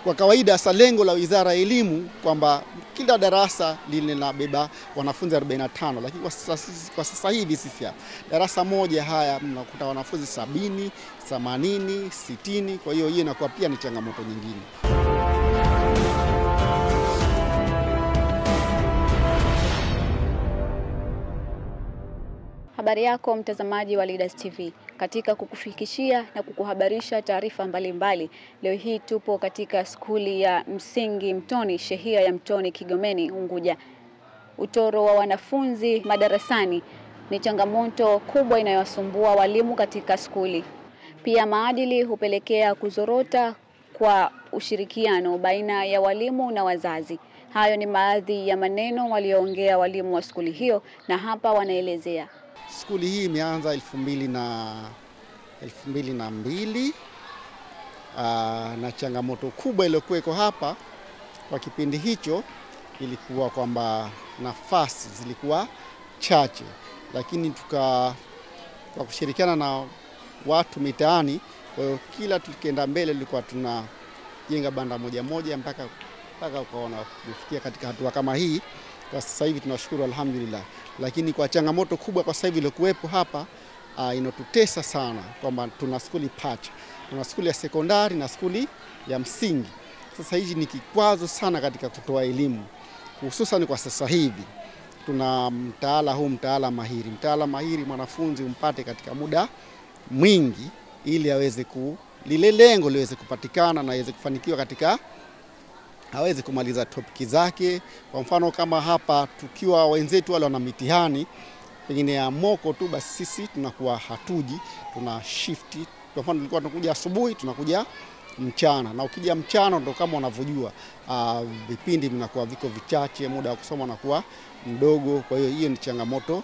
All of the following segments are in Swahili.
Kwa kawaida hasa lengo la Wizara ya Elimu kwamba kila darasa linabeba wanafunzi 45, lakini kwa sasa hivi sisi hapa darasa moja haya mnakuta wanafunzi 70, 80, 60. Kwa hiyo inakuwa pia ni changamoto nyingine. Habari yako mtazamaji wa Leaders TV. Katika kukufikishia na kukuhabarisha taarifa mbalimbali, leo hii tupo katika skuli ya msingi Mtoni, shehia ya Mtoni, Kigomeni, Unguja. Utoro wa wanafunzi madarasani ni changamoto kubwa inayowasumbua walimu katika skuli. Pia maadili hupelekea kuzorota kwa ushirikiano baina ya walimu na wazazi. Hayo ni baadhi ya maneno walioongea walimu wa skuli hiyo, na hapa wanaelezea. Skuli hii imeanza 2002 na changamoto kubwa iliyokuwa hapa kwa kipindi hicho ilikuwa kwamba nafasi zilikuwa chache, lakini kwa kushirikiana na watu mitaani, kwa hiyo kila tukienda mbele tulikuwa tunajenga banda moja moja mpaka ukaona kufikia katika hatua kama hii. Kwa sasa hivi tunashukuru alhamdulillah, lakini kwa changamoto kubwa kwa sasa hivi iliyokuwepo hapa inotutesa sana kwamba tuna skuli pacha, tuna skuli ya sekondari na skuli ya msingi. Sasa hizi ni kikwazo sana katika kutoa elimu, hususan kwa sasa hivi. Tuna mtaala mahiri. Mtaala mahiri mwanafunzi umpate katika muda mwingi ili aweze lile lengo liweze kupatikana na aweze kufanikiwa katika hawezi kumaliza topiki zake. Kwa mfano kama hapa tukiwa wenzetu wale wana mitihani pengine ya moko tu, basi sisi tunakuwa hatuji, tuna shifti. Kwa mfano tulikuwa tunakuja asubuhi, tunakuja mchana, na ukija mchana ndo kama unavyojua vipindi vinakuwa viko vichache, muda wa kusoma unakuwa mdogo. Kwa hiyo ni changamoto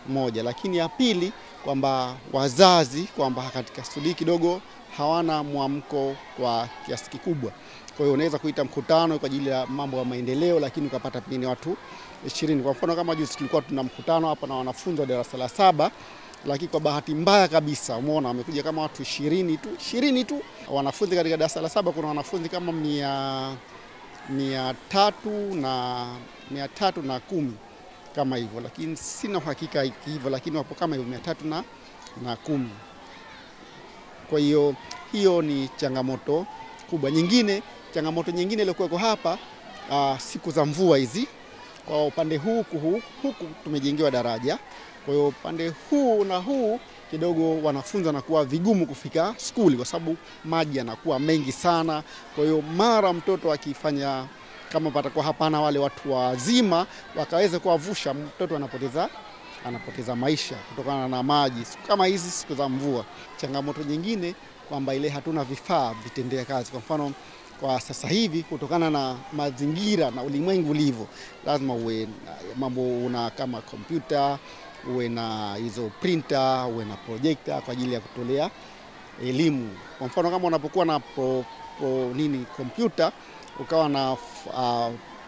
moja, lakini ya pili kwamba wazazi kwamba katika studi kidogo hawana mwamko kwa kiasi kikubwa. Kwa hiyo unaweza kuita mkutano kwa ajili ya mambo ya maendeleo, lakini ukapata pengine watu 20. Kwa mfano kama juzi tulikuwa tuna mkutano hapa na wanafunzi wa darasa la 7, lakini kwa bahati mbaya kabisa umeona wamekuja kama watu 20 tu. Wanafunzi katika darasa la 7 kuna wanafunzi kama 310 kama hivyo, lakini sina uhakika hivyo, lakini wapo kama hivyo 310. Kwa hiyo ni changamoto kubwa. Changamoto nyingine iliyokuwa hapa siku za mvua hizi. Kwa upande huku tumejengewa daraja. Kwa hiyo upande huu na huu kidogo wanafunzi wanakuwa vigumu kufika skuli kwa sababu maji yanakuwa mengi sana. Kwa hiyo mara mtoto akifanya kama patakuwa hapana wale watu wazima wakaweza kuwavusha, mtoto anapoteza maisha kutokana na maji kama hizi siku za mvua. Changamoto nyingine kwamba ile hatuna vifaa vitendea kazi. Kwa mfano kwa sasa hivi kutokana na mazingira na ulimwengu ulivyo, lazima uwe mambo una kama kompyuta, uwe na hizo printer, uwe na projector kwa ajili ya kutolea elimu. Kwa mfano kama unapokuwa na kompyuta ukawa na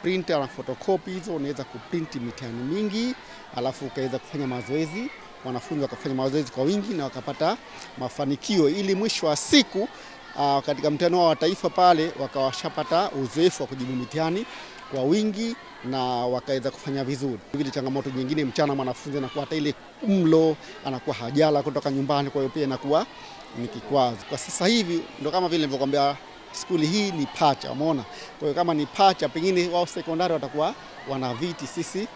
printer na photocopy hizo, unaweza kuprinti mitihani mingi, alafu ukaweza kufanya mazoezi, wanafunzi wakafanya mazoezi kwa wingi na wakapata mafanikio, ili mwisho wa siku katika mtihani wa taifa pale wakawashapata uzoefu wa kujibu mitihani kwa wingi na wakaweza kufanya vizuri. Vile changamoto nyingine, mchana mwanafunzi anakuwa hata ile mlo anakuwa hajala kutoka nyumbani, kwa hiyo pia inakuwa ni kikwazo. Kwa sasa hivi ndio kama vile nilivyokuambia skuli hii ni pacha, umeona. Kwa hiyo kama ni pacha pengine wao sekondari watakuwa wana viti, sisi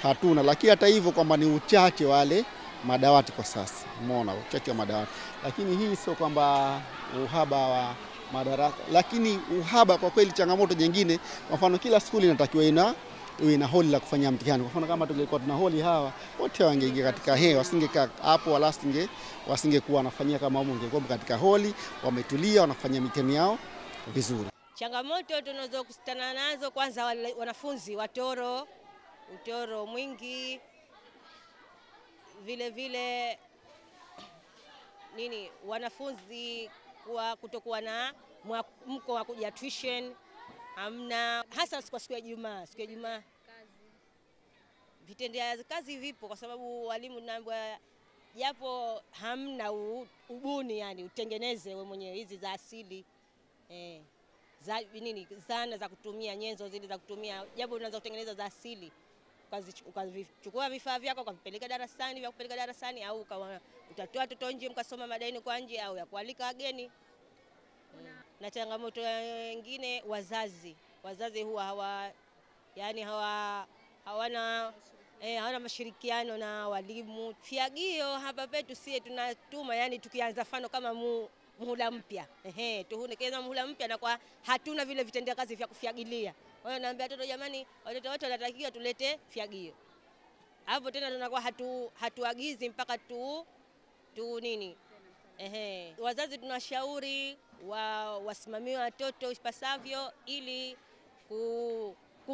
hatuna, lakini hata hivyo kwamba ni uchache wale madawati kwa sasa, umeona uchache wa madawati. Lakini hii sio kwamba uhaba wa madarasa, lakini uhaba kwa kweli changamoto nyingine. Kwa mfano kila skuli inatakiwa iwe na holi la kufanya mtihani. Kwa mfano kama tungekuwa tuna holi, hawa wote wangeingia katika hewa, wasingekaa hapo wala wasingekuwa wanafanyia kama huko, ingekuwa katika holi wametulia wanafanya mitihani yao vizuri. Changamoto tunazokutana nazo, kwanza wanafunzi utoro mwingi, vile wanafunzi kutokuwa na mwamko wa kuja tuition hamna, hasa kwa siku ya Ijumaa. Vitendea kazi vipo kwa sababu walimu naambia japo hamna ubuni, yani utengeneze wewe mwenyewe hizi za asili. zana za kutumia, nyenzo zile za kutumia, japo unaweza kutengeneza za asili, ukavichukua vifaa vyako ukavipeleka darasani, vya kupeleka darasani, au utatoa watoto nje mkasoma madaini kwa nje, au ya kualika wageni. Na changamoto nyingine, wazazi huwa hawana mashirikiano na walimu. Fiagio hapa petu sie tunatuma, yani tukianza mfano kama muhula mpya, tuhunekeza muhula mpya, na kwa hatuna vile vitendea kazi vya kufiagilia. Kwa hiyo naambia watoto, jamani, watoto wote wanatakiwa tulete fiagio. Hapo tena tunakuwa hatuagizi mpaka nini. Wazazi tunashauri wasimamie watoto ipasavyo, ili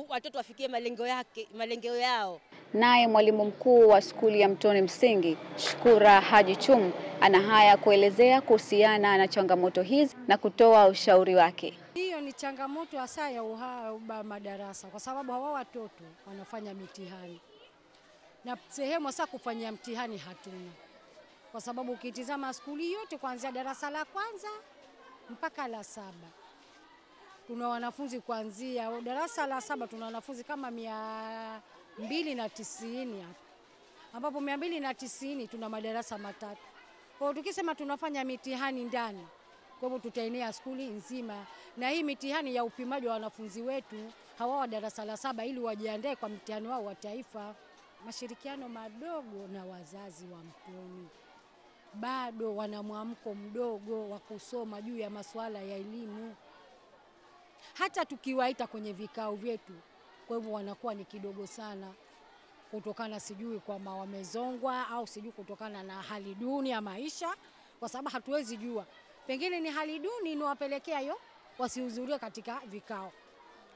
watoto wafikie malengo yao. Naye mwalimu mkuu wa skuli ya Mtoni Msingi, Shukura Haji Chum, ana haya kuelezea kuhusiana na changamoto hizi na kutoa ushauri wake. Hiyo ni changamoto hasa ya uhaba madarasa, kwa sababu hawa watoto wanafanya mitihani na sehemu hasa kufanyia mtihani hatuna. Kwa sababu ukitizama skuli yote kuanzia darasa la kwanza mpaka la 7, tuna wanafunzi kuanzia darasa la 7 tuna wanafunzi kama 290 hapa, ambapo 290 tuna madarasa matatu. Kwa hiyo tukisema tunafanya mitihani ndani, kwa hivyo tutaenea skuli nzima, na hii mitihani ya upimaji wa wanafunzi wetu hawa wa darasa la 7 ili wajiandae kwa mtihani wao wa taifa. Mashirikiano madogo na wazazi wa Mtoni, bado wana mwamko mdogo wa kusoma juu ya masuala ya elimu. Hata tukiwaita kwenye vikao vyetu, kwa hivyo wanakuwa ni kidogo sana, kutokana sijui kwamba wamezongwa au sijui kutokana na hali duni ya maisha, kwa sababu hatuwezi jua, pengine ni hali duni inawapelekea hiyo wasihudhurie katika vikao.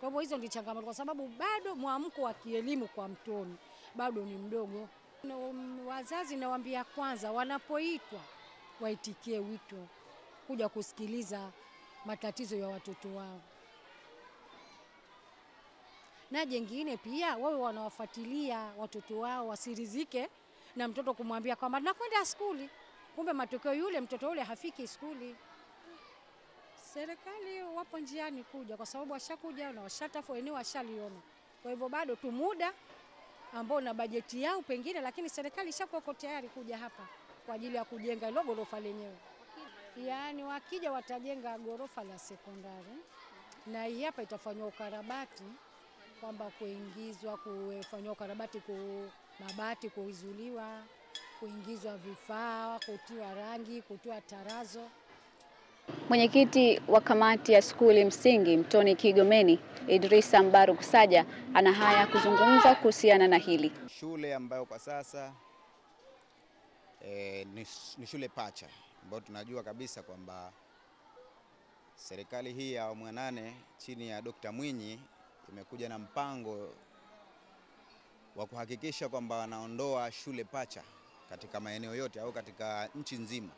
Kwa hivyo hizo ndio changamoto, kwa sababu bado mwamko wa kielimu kwa Mtoni bado ni mdogo. Wazazi nawaambia, kwanza wanapoitwa waitikie wito kuja kusikiliza matatizo ya watoto wao, na jengine pia wawe wanawafuatilia watoto wao, wasirizike na mtoto kumwambia kwamba nakwenda skuli, kumbe matokeo yule mtoto yule hafiki skuli. Serikali wapo njiani kuja, kwa sababu washakuja na washatafu eneo washaliona. Kwa hivyo bado tu muda ambao na bajeti yao pengine, lakini serikali ishakuwa tayari kuja hapa kwa ajili ya kujenga ile gorofa lenyewe. Yaani wakija watajenga gorofa la sekondari, na hii hapa itafanywa ukarabati, kwamba kufanywa ukarabati, mabati kuizuliwa, kuingizwa vifaa, kutiwa rangi, kutiwa tarazo. Mwenyekiti wa kamati ya skuli msingi Mtoni Kigomeni, Idrisa Mbaruk Saja, ana haya kuzungumza kuhusiana na hili. Shule ambayo kwa sasa ni shule pacha, ambayo tunajua kabisa kwamba serikali hii ya awamu ya 8 chini ya Dr. Mwinyi imekuja na mpango wa kuhakikisha kwamba wanaondoa shule pacha katika maeneo yote au katika nchi nzima.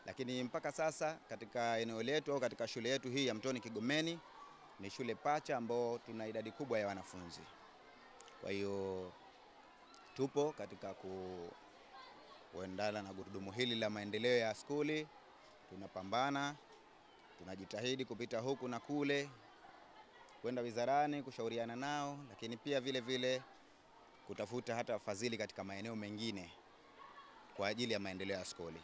Lakini mpaka sasa katika eneo letu au katika shule yetu hii ya Mtoni Kigomeni ni shule pacha ambao tuna idadi kubwa ya wanafunzi. Kwa hiyo tupo katika kuendana na gurudumu hili la maendeleo ya skuli, tunapambana, tunajitahidi kupita huku na kule, kwenda wizarani kushauriana nao, lakini pia vile vile kutafuta hata wafadhili katika maeneo mengine kwa ajili ya maendeleo ya skuli.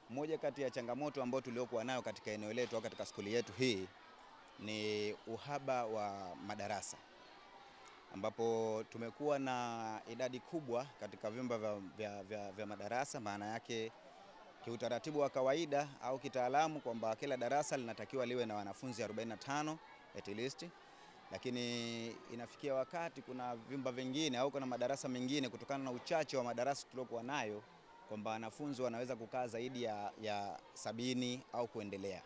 Moja kati ya changamoto ambayo tuliokuwa nayo katika eneo letu au katika skuli yetu hii ni uhaba wa madarasa, ambapo tumekuwa na idadi kubwa katika vyumba vya madarasa. Maana yake kiutaratibu wa kawaida au kitaalamu kwamba kila darasa linatakiwa liwe na wanafunzi 45 at least, lakini inafikia wakati kuna vyumba vingine au kuna madarasa mengine, kutokana na uchache wa madarasa tuliokuwa nayo, kwamba wanafunzi wanaweza kukaa zaidi ya 70 au kuendelea.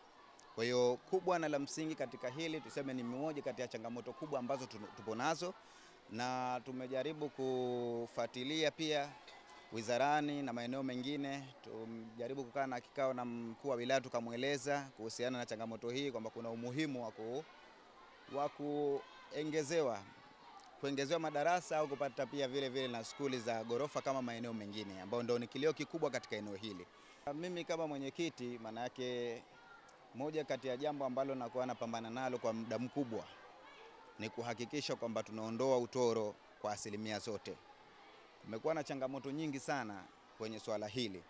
Kwa hiyo kubwa na la msingi katika hili tuseme ni mmoja kati ya changamoto kubwa ambazo tupo nazo, na tumejaribu kufuatilia pia wizarani na maeneo mengine. Tumejaribu kukaa na kikao na mkuu wa wilaya tukamweleza kuhusiana na changamoto hii kwamba kuna umuhimu wa kuongezewa madarasa au kupata pia vile vile na skuli za gorofa kama maeneo mengine, ambao ndio ni kilio kikubwa katika eneo hili. Mimi kama mwenyekiti, maana yake moja kati ya jambo ambalo nakuwa napambana nalo kwa muda mkubwa ni kuhakikisha kwamba tunaondoa utoro kwa asilimia zote. Kumekuwa na changamoto nyingi sana kwenye swala hili,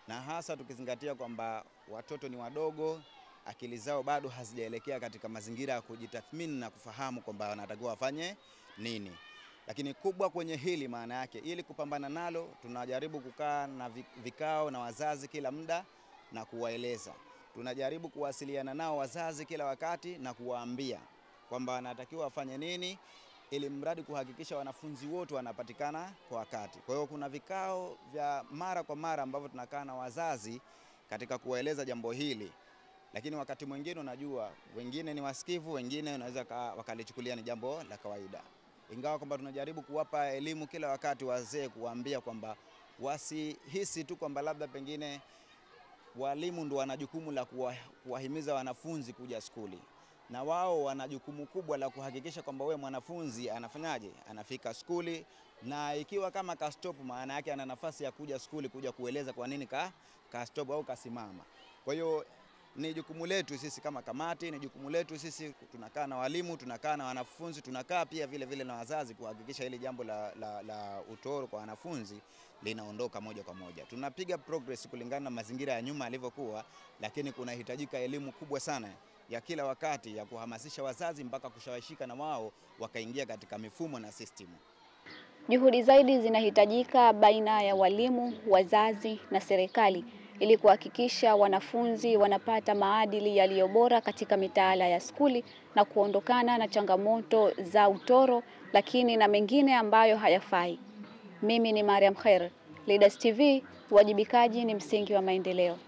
na hasa tukizingatia kwamba watoto ni wadogo, akili zao bado hazijaelekea katika mazingira ya kujitathmini na kufahamu kwamba wanatakiwa wafanye nini. Lakini kubwa kwenye hili, maana yake ili kupambana nalo, tunajaribu kukaa na vikao na wazazi kila muda na kuwaeleza. Tunajaribu kuwasiliana nao wazazi kila wakati na kuwaambia kwamba wanatakiwa wafanye nini, ili mradi kuhakikisha wanafunzi wote wanapatikana kwa wakati. Kwa hiyo kuna vikao vya mara kwa mara ambavyo tunakaa na wazazi katika kuwaeleza jambo hili. Lakini wakati mwingine unajua, wengine ni wasikivu, wengine wanaweza wakalichukulia ni jambo la kawaida. Ingawa kwamba tunajaribu kuwapa elimu kila wakati wazee, kuwaambia kwamba wasihisi tu kwamba labda pengine walimu ndio wana jukumu la kuwahimiza wanafunzi kuja skuli. Na wao wana jukumu kubwa la kuhakikisha kwamba wewe mwanafunzi anafanyaje, anafika skuli, na ikiwa kama ka stop, maana yake ana nafasi ya kuja skuli kuja kueleza kwa nini ka stop au kasimama. Kwa hiyo ni jukumu letu sisi kama kamati, ni jukumu letu sisi, tunakaa na walimu, tunakaa na wanafunzi, tunakaa pia vile vile na wazazi kuhakikisha hili jambo la utoro kwa wanafunzi linaondoka moja kwa moja. Tunapiga progress kulingana na mazingira ya nyuma yalivyokuwa, lakini kunahitajika elimu kubwa sana ya kila wakati ya kuhamasisha wazazi mpaka kushawishika na wao wakaingia katika mifumo na system. Juhudi zaidi zinahitajika baina ya walimu, wazazi na serikali ili kuhakikisha wanafunzi wanapata maadili yaliyo bora katika mitaala ya skuli na kuondokana na changamoto za utoro, lakini na mengine ambayo hayafai. Mimi ni Mariam Khair, Leaders TV, uwajibikaji ni msingi wa maendeleo.